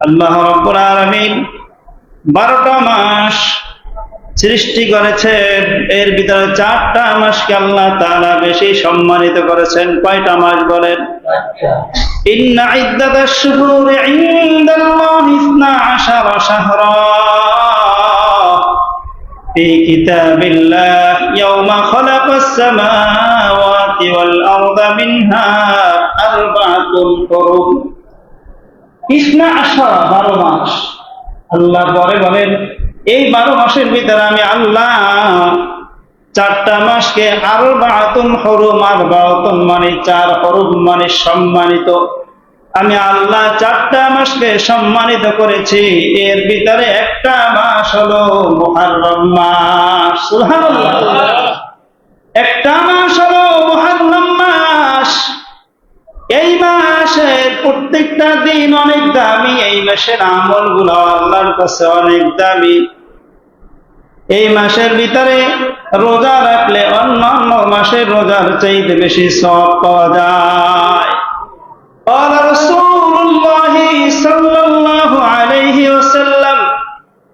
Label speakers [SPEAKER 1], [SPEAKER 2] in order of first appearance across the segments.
[SPEAKER 1] আল্লাহ রাব্বুল আলামিন 12টা মাস সৃষ্টি করেছেন, এর ভিতরে 4টা মাসকে আল্লাহ তাআলা বেশি সম্মানিত করেছেন। কয়টা মাস বলেন? ইন্না ইদ্দাতাশ শুহুরি ইনদাল্লাহি 12 শাহরা ফি কিতাবিল্লাহ ইয়াওমা খালাকাস সামাওয়াতি ওয়াল আরদা মিনহা আরবাআতুন হুরুম। 12 মাস। আল্লাহ পরে বলেন এই 12 মাসের ভিতরে আমি আল্লাহ 4টা মাসকে আরবাআতুন হুরুম, আরবাআতুন মানে 4, হুরুম মানে সম্মানিত। আমি আল্লাহ 4টা মাসকে সম্মানিত করেছি। এর ভিতরে একটা মাস হলো মুহররম মাস। সুবহানাল্লাহ। একটা মাস হলো মুহররম মাস। এই মাসের প্রত্যেকটা দিন অনেক দামি, এই মাসের আমলগুলো আল্লাহর কাছে অনেক দামি। এই মাসের ভিতরে রোজা রাখলে অন্যান্য মাসের রোজার চাইতে বেশি সওয়াব পাওয়া যায়। قال رسول الله صلى الله عليه وسلم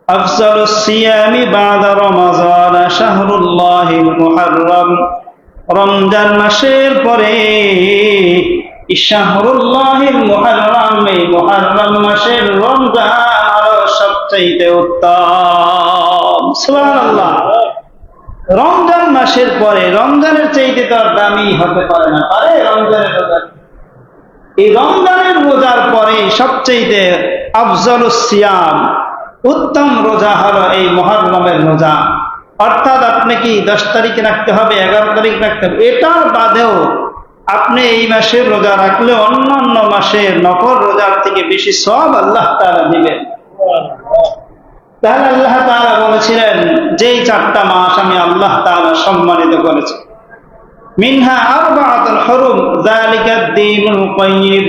[SPEAKER 1] أفضل الصيام بعد رمضان شهر الله المحرم। রমজান মাসের পরে শাহরুল্লাহিল মুহররম, এই মুহররম মাসের রমজান সবচেয়ে উত্তম। সুবহানাল্লাহ। রমজান মাসের পরে রমজানের চাইতে তো আর দামি হতে পারে না, পারে? রমজানের রোজা, এই রমজানের রোজার পরে সবচেয়ে আফজালুস সিয়াম, উত্তম রোজা হলো এই মুহররমের রোজা। অর্থাৎ আপনি কি 10 তারিখে রাখতে হবে, 11 তারিখ রাখতে হবে, এটার বাদেও আপনি এই মাসের রোজা রাখলে অন্যান্য মাসের নফল রোজার থেকে বেশি সওয়াব আল্লাহ তাআলা দিবেন। তাহলে আল্লাহ তাআলা বলেছিলেন যেই 4টা মাস আমি আল্লাহ তাআলা সম্মানিত করেছি, মিনহা আরবাআতুন হুরুম যালিকাদ দীনুল কাইয়্যিম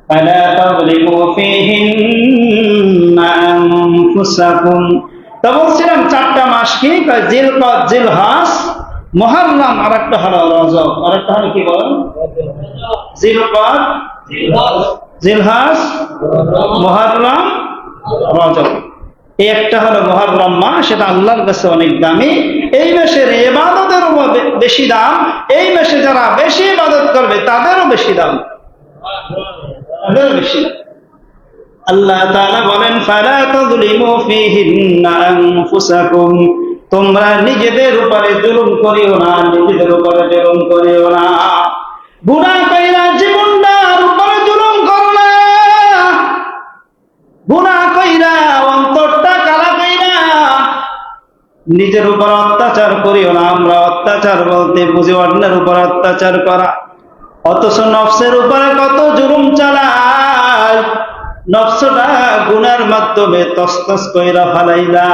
[SPEAKER 1] ফালা তাযলিমু ফীহিন্না আনফুসাকুম। তা বলছিলাম 4টা মাস কি? জিলকদ, জিলহজ, মুহররম, আর একটা হলো রজব। আর একটা হলো কি বলেন? জিলকদ, জিলহজ, মুহররম, রজব। এই একটা হলো মুহররম মাস, এটা আল্লাহর কাছে অনেক দামি। এই মাসের ইবাদতের বেশি দাম। এই মাসে যারা বেশি ইবাদত করবে তাদেরও বেশি দাম, তাদেরও বেশি দাম। আল্লাহ তাআলা বলেন ফালা তাযলিমু ফীহিন্না আনফুসাকুম, তোমরা নিজেদের উপরে জুলুম করিও না, নিজেদের উপরে জুলুম করিও না। গুনাহ কইরা জীবনটার উপরে জুলুম করো না, গুনাহ কইরা অন্তরটা কালা কইরা নিজের উপর অত্যাচার করিও না। আমরা অত্যাচার বলতে বুঝি অন্যের উপর অত্যাচার করা, অথচ নফসের উপরে কত জুলুম চালায়। নফসটা গুনার মাধ্যমে তসতস কইরা ফালাইলা,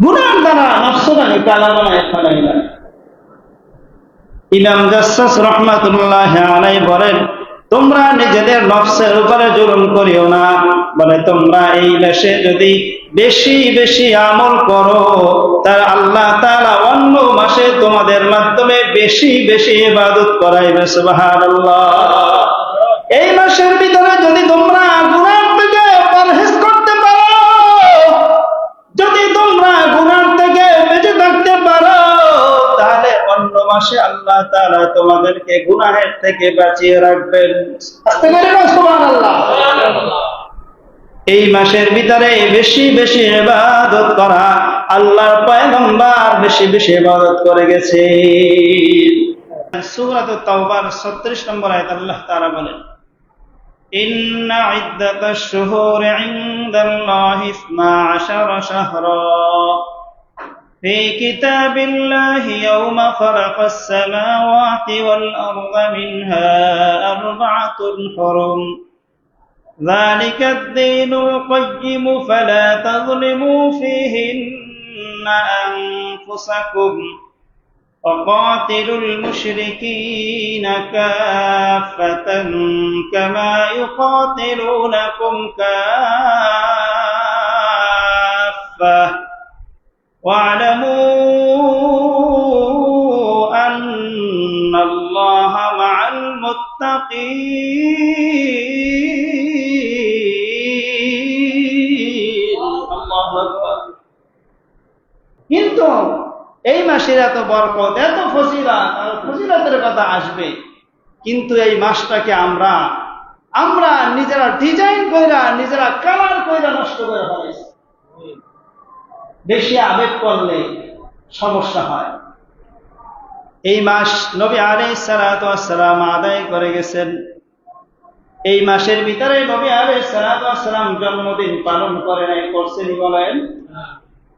[SPEAKER 1] গুনার দ্বারা নফসটাকে কালা বানায় ফালাইলা। ইমাম জাসসাস রাহমাতুল্লাহ আলাইহি বলেন তোমরা নিজেদের নফসের উপরে জুলুম করিও না। বলে তোমরা এই মাসে যদি বেশি বেশি আমল করো তার আল্লাহ তাআলা অন্য মাসে তোমাদের মাধ্যমে বেশি বেশি ইবাদত করাইবে। সুবহানাল্লাহ। এই মাসের ভিতরে যদি তোমরা গুনাহ থেকে পরহেজ করতে পারো, যদি তোমরা গুনাহ থেকে বেঁচে থাকতে পারো, তাহলে অন্য মাসে আল্লাহ তাআলা তোমাদেরকে গুনাহের থেকে বাঁচিয়ে রাখবেন। আস্তে করে বলো সুবহানাল্লাহ। এই মাসের ভিতরে বেশি বেশি ইবাদত করা, আল্লাহর পয়গম্বর বেশি বেশি ইবাদত করে গেছে। সূরা তাওবার 36 নম্বর আয়াত আল্লাহ তাআলা বলেন ইন্না ইদ্দাতাশ শুহুরি ইনদাল্লাহি 12 শাহরা ফি কিতাবিল্লাহি ইয়াওমা খালাকাস সামাওয়াতি ওয়াল আরদা মিনহা আরবাআতুন হুরুম যালিকাদ দীনুল কাইয়্যিম ফালা তাযলিমু ফীহিন্না আনফুসাকুম وقاتلوا المشركين كافة كما يقاتلونكم كافة واعلموا أن الله مع المتقين কিন্তু এই মাসের এত বরকত, এত ফজিলত আর ফজিলতের কথা আসবে, কিন্তু এই মাসটাকে আমরা নিজেরা ডিজাইন কইরা, নিজেরা কালার কইরা নষ্ট করে ফেলেছি। বেশি আবেগ করলে সমস্যা হয়। এই মাস নবী আলাইহিস সালাতু ওয়াস সালাম আদায় করে গেছেন। এই মাসের ভিতরে নবী আলাইহিস সালাতু ওয়াস সালাম জন্মদিন পালন করে নাই, করছেনি বলেন?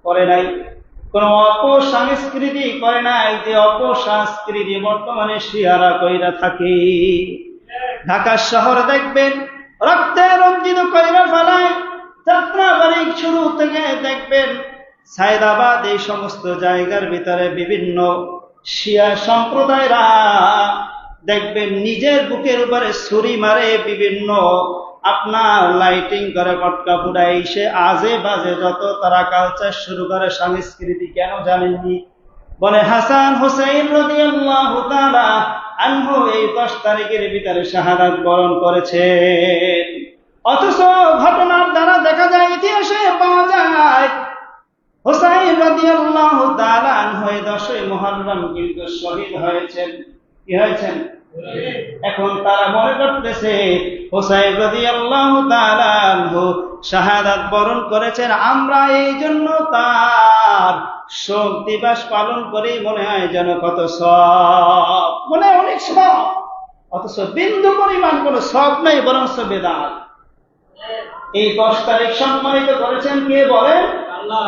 [SPEAKER 1] করে নাই। কোন অপসংস্কৃতি করে নাই, যে অপসংস্কৃতি বর্তমানে শিয়ারা কইরা থাকে। ঢাকা শহর দেখবেন রক্তে রঞ্জিত কইরা ফেলায়। যাত্রাবাড়ি শুরু থেকে দেখবেন সায়দাবাদ, এই সমস্ত জায়গার ভিতরে বিভিন্ন শিয়া সম্প্রদায়রা দেখবেন নিজের বুকের উপরে ছুরি মারে, বিভিন্ন আপনার লাইটিং করে, পটকা ফুটাই, সে আজে বাজে যত তারা কালচার শুরু করে, সংস্কৃতি। কেন জানেননি? বলে হাসান হুসাইন রাদিয়াল্লাহু তাআলা আনহু এই 10 তারিখের ভিতরে শাহাদাত বরণ করেছে। অথচ ঘটনার দ্বারা দেখা যায়, ইতিহাসে পাওয়া যায় হুসাইন রাদিয়াল্লাহু তাআলা আনহু 10ই মুহররম কিন্তু শহীদ হয়েছেন। কি হয়েছেন? এখন তারা মনে করতেছে হুসাইন রাদিয়াল্লাহু তাআলা আনহু শাহাদাত বরণ করেছেন, আমরা এই জন্য তার শোক দিবস পালন করি, মনে হয় যেন কত সওয়াব, মনে হয় অনেক সওয়াব। অথচ বিন্দু পরিমাণ কোনো সওয়াব নাই, বরং বেদাত। এই 10 তারিখ সম্মানিত করেছেন কে বলেন? আল্লাহ।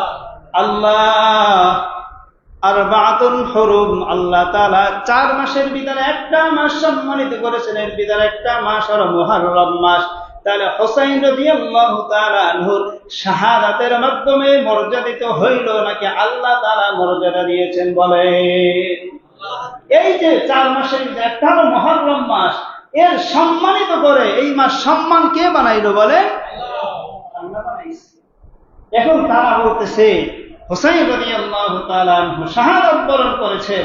[SPEAKER 1] আল্লাহ আরবাতুল হুরুম, আল্লাহ তাআলা 4 মাসের ভিতরে একটা মাস সম্মানিত করেছেন, এর ভিতরে একটা মাস হলো মুহররম মাস। তাহলে হুসাইন রাদিয়াল্লাহু তাআলা আনহুর শাহাদাতের মাধ্যমে মর্যাদিত হইল নাকি আল্লাহ তাআলা মর্যাদা দিয়েছেন বলে? এই যে 4 মাসের ভিতরে একটা হলো মুহররম মাস, এর সম্মানিত করে এই মাস সম্মান কে বানাইলো বলে? আল্লাহ বানাইছে। এখন তারা বলতেছে হুসাইন রাদিয়াল্লাহু তাআলা আনহু শাহাদাত বরণ করেছেন,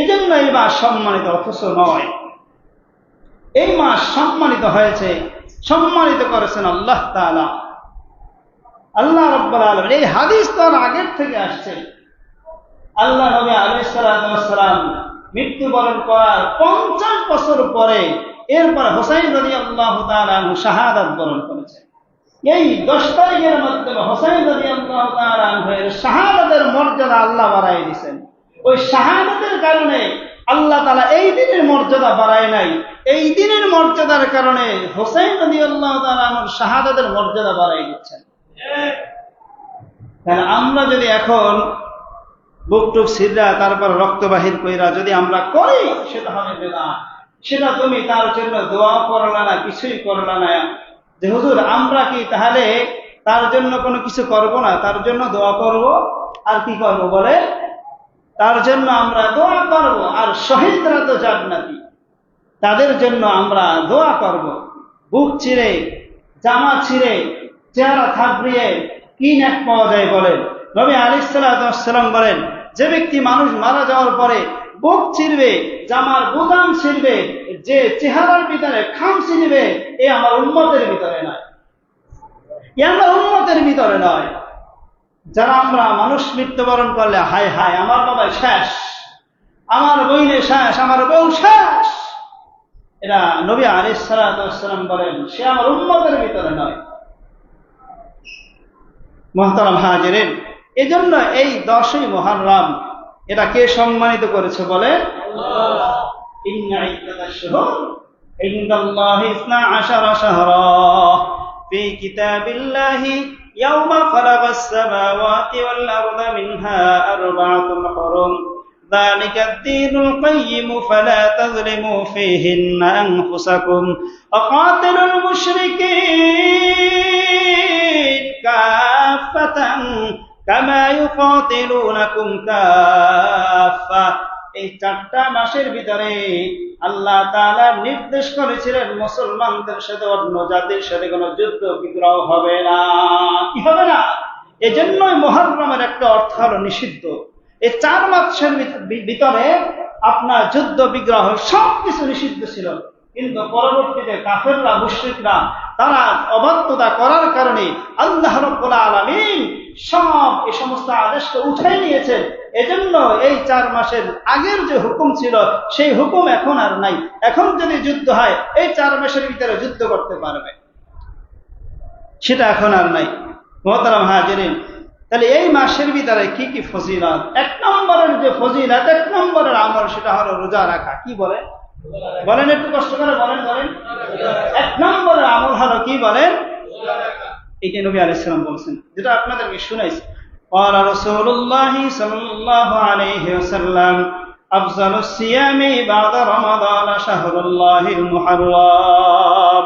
[SPEAKER 1] এজন্য এই মাস সম্মানিত, অথচ নয়। এই মাস সম্মানিত হয়েছে, সম্মানিত করেছেন আল্লাহ তাআলা, আল্লাহ রাব্বুল আলামিন। এই হাদিস তো আগের থেকে আসছে। আল্লাহ নবী আলাইহিস সালাতু ওয়াস সালাম মৃত্যুবরণ করার 50 বছর পরে এরপর হুসাইন রাদিয়াল্লাহু তাআলা আনহু শাহাদাত বরণ করেছেন। এই 10 তারিখের মাধ্যমে হুসাইন রাদিয়াল্লাহু তাআলা আনহুর শাহাদাতের মর্যাদা আল্লাহ বাড়ায় দিয়েছেন। ওই শাহাদাতের কারণে আল্লাহ তাআলা এই দিনের মর্যাদা বাড়ায় নাই, এই দিনের মর্যাদার কারণে হুসাইন রাদিয়াল্লাহু তাআলা আনহুর শাহাদাতের মর্যাদা বাড়ায় দিচ্ছেন। তাহলে আমরা যদি এখন বুক টুক ছিঁড়া তারপর রক্ত বাহির কইরা যদি আমরা করি, সেটা হবে বেদাত। সেটা তুমি তার জন্য দোয়া করলা না, কিছুই করলা না, যে হুজুর আমরা কি তাহলে তার জন্য কোনো কিছু করব না, তার জন্য দোয়া করব, আর কি করব বলে? তার জন্য আমরা দোয়া করব। আর শহীদরা তো জান্নাতি, তাদের জন্য আমরা দোয়া করব। বুক চিরে, জামা ছিঁড়ে, চেহারা থাবড়িয়ে কি নেক পাওয়া যায় বলেন? নবী আলাইহিস সালাতু ওয়াস সালাম বলেন, যে ব্যক্তি মানুষ মারা যাওয়ার পরে বুক ছিঁড়বে, জামার বোতাম ছিঁড়বে, যে চেহারার ভিতরে খাম ছিঁড়বে, এ আমার উম্মতের ভিতরে নয়, এ আমার উম্মতের ভিতরে নয়। যারা আমরা মানুষ মৃত্যুবরণ করলে হায় হায় আমার বাবা শেষ, আমার বইনে শেষ, আমার বউ শেষ, এরা নবী আলাইহিস সালাতু ওয়াস সালাম বলেন সে আমার উম্মতের ভিতরে নয়। মুহতারাম হাজিরিন, এজন্য এই 10ই মুহররম এটা কে সম্মানিত করেছে বলে? আল্লাহ। ইন্না ইদ্দাতাশ শুহুর ইনদাল্লাহি 12 শাহরা ফি কিতাবিল্লাহি ইয়াওমা খালাকাস সামাওয়াতি ওয়াল আরদা মিনহা আরবা'তুন হুরুম যালিকা ad-দীনুল কাইয়্যিম ফালা তাযলিমু ফীহিন্না আনফুসাকুম ওয়াকাতিলুল মুশরিকিন কাফাতান কামা ইউকাতিলুনাকুম কাফা। এই 4টা মাসের ভিতরে আল্লাহ তাআলা নির্দেশ করেছিলেন মুসলমানদের সাথে অন্য জাতির সাথে কোনো যুদ্ধ বিগ্রহ হবে না। কি হবে না? এজন্যই মুহররমের একটা অর্থ হলো নিষিদ্ধ। এই 4 মাসের ভিতরে আপনার যুদ্ধ বিগ্রহ সবকিছু নিষিদ্ধ ছিল, কিন্তু পরবর্তীতে কাফেররা, মুশরিকরা তারা অবাধ্যতা করার কারণে আল্লাহ রাব্বুল আলামিন সব এই সমস্ত আদেশকে উঠাই নিয়েছেন। এজন্য এই 4 মাসের আগের যে হুকুম ছিল সেই হুকুম এখন আর নাই। এখন যদি যুদ্ধ হয় এই 4 মাসের ভিতরে যুদ্ধ করতে পারবে, সেটা এখন আর নাই। মুহতারাম হাজিরিন, তাহলে এই মাসের ভিতরে কি কি ফজিলত? 1 নম্বরের যে ফজিলত, 1 নম্বরের আমল, সেটা হলো রোজা রাখা। কি বলে বলেন, একটু কষ্ট করে বলেন। 1 নম্বরের আমল হলো কি বলেন? এইটা নবী আলাইহিস সালাম বলেছেন, যেটা আপনাদেরকে শুনাইছি। قال رسول الله صلى الله عليه وسلم أفضل الصيام بعد رمضان شهر الله المحرم।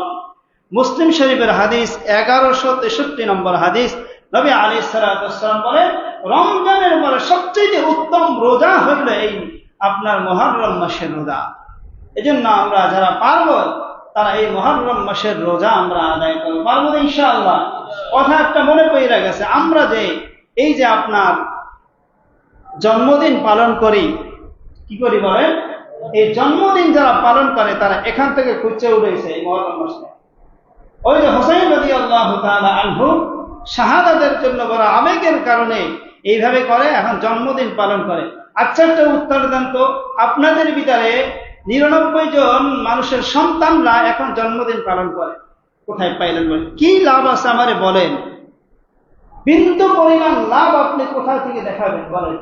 [SPEAKER 1] মুসলিম শরীফের হাদিস 1163 নম্বর হাদিস। নবী আলাইহিস সালাতু ওয়াস সালাম বলেন, রমজানের পরে সবচেয়ে উত্তম রোজা হইল এই আপনার মুহররম মাসের রোজা। এজন্য আমরা যারা পারবো তারা এই মুহররম মাসের রোজা আমরা আদায় করব, পারবো না ইনশাআল্লাহ। কথা একটা মনে পড়ে গেছে, আমরা যে এই যে আপনার জন্মদিন পালন করি, কি করি বলেন? এই জন্মদিন যারা পালন করে তারা এখান থেকে খুঁজে উঠেছে এই মুহররম মাসে। ওই যে হুসাইন রাদিয়াল্লাহু তাআলা আনহু শাহাদাতের জন্য বড় আবেগের কারণে এইভাবে করে, এখন জন্মদিন পালন করে। আচ্ছা, একটা উত্তর দেন তো, আপনাদের ভিতরে 99 জন মানুষের সন্তানরা এখন জন্মদিন পালন করে, কোথায় পাইলেন বলেন? কি লাভ আছে আমারে বলেন? বিন্দু পরিমাণ লাভ আপনি কোথা থেকে দেখাবেন বলেন?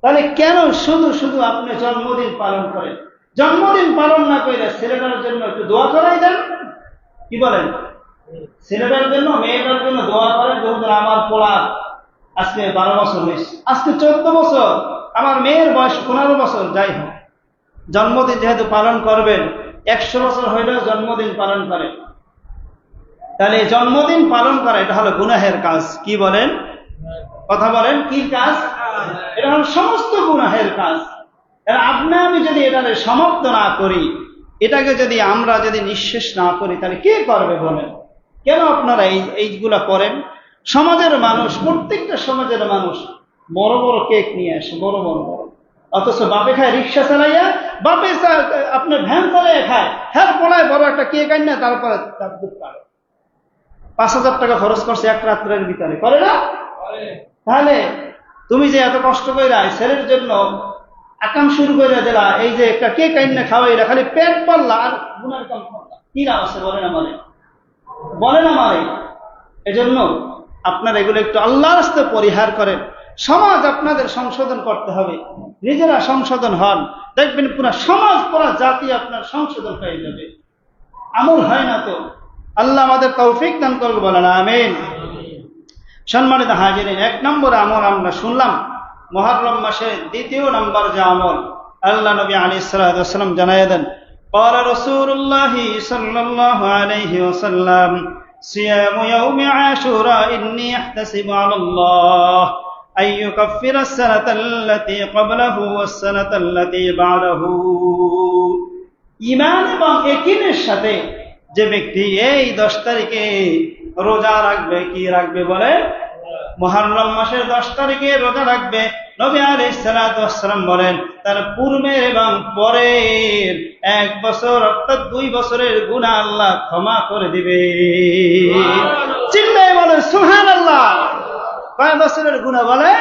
[SPEAKER 1] তাহলে কেন শুধু শুধু আপনি জন্মদিন পালন করেন? জন্মদিন পালন না করে ছেলেটার জন্য একটু দোয়া করাই দেন। কি বলেন? ছেলেটার জন্য, মেয়েটার জন্য দোয়া করেন। যেহেতু আমার পোলা আজকে 12 বছর হয়েছে, আজকে 14 বছর, আমার মেয়ের বয়স 15 বছর, যাই হোক জন্মদিন যেহেতু পালন করবেন, 100 বছর হইলেও জন্মদিন পালন করে। তাহলে জন্মদিন পালন করা এটা হলো গুনাহের কাজ। কি বলেন? কথা বলেন, কি কাজ? এটা হলো সমস্ত গুনাহের কাজ। আপনি আমি যদি এটাকে সমাপ্ত না করি, এটাকে যদি আমরা যদি নিঃশেষ না করি, তাহলে কে করবে বলেন? কেন আপনারা এইগুলা করেন? সমাজের মানুষ, প্রত্যেকটা সমাজের মানুষ বড় বড় কেক নিয়ে আসে, বড় বড় বড়, অথচ বাপে খায় রিক্সা চালাইয়া, বাপে আপনার ভ্যান চালাইয়া খায়, হ্যাঁ পড়ায় বড় একটা কেক আন না, তারপরে তার দুধ পারে। 5,000 টাকা খরচ করছে এক রাত্রের ভিতরে, করে না? তাহলে তুমি যে এত কষ্ট করে ছেলের জন্য আকাম শুরু করে দিলা, এই যে একটা কেক আইন খাওয়াইলা, খালি পেট পাল্লা আর গুনার কাম করলা, কি লাভ আছে বলেন আমারে? বলেন আমারে? এজন্য আপনারা এগুলো একটু আল্লাহর রাস্তে পরিহার করেন। সমাজ আপনাদের সংশোধন করতে হবে, নিজেরা সংশোধন হন, দেখবেন পুরো সমাজ, পুরো জাতি আপনার সংশোধন হয়ে যাবে। আমল হয় না তো, আল্লাহ আমাদের তৌফিক দান করুন, বলেন আমিন। সম্মানিত হাজিরিন, 1 নম্বর আমল আমরা শুনলাম। মুহররম মাসের 2 নম্বর যে আমল, আল্লাহ নবী আলাইহিস সালাতু ওয়াস সালাম জানায় দেন, قال رسول الله صلى الله عليه وسلم صيام يوم عاشوراء إني أحتسب على الله أن يكفر السنة التي قبله والسنة التي بعده। ঈমান এবং ইয়াকিনের সাথে যে ব্যক্তি এই 10 তারিখে রোজা রাখবে, কি রাখবে বলে? মুহররম মাসের 10 তারিখে রোজা রাখবে। নবী আলাইহিস সালাতু ওয়াস সালাম বলেন, তার পূর্বের এবং পরের 1 বছর অর্থাৎ 2 বছরের গুনাহ আল্লাহ ক্ষমা করে দিবে। চিল্লায়ে বলেন সুবহানাল্লাহ। কয় বছরের গুনাহ বলে?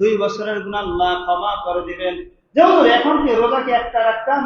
[SPEAKER 1] 2 বছরের গুনাহ আল্লাহ ক্ষমা করে দিবেন। যেমন এখন কি রোজা কি একটা রাখতাম?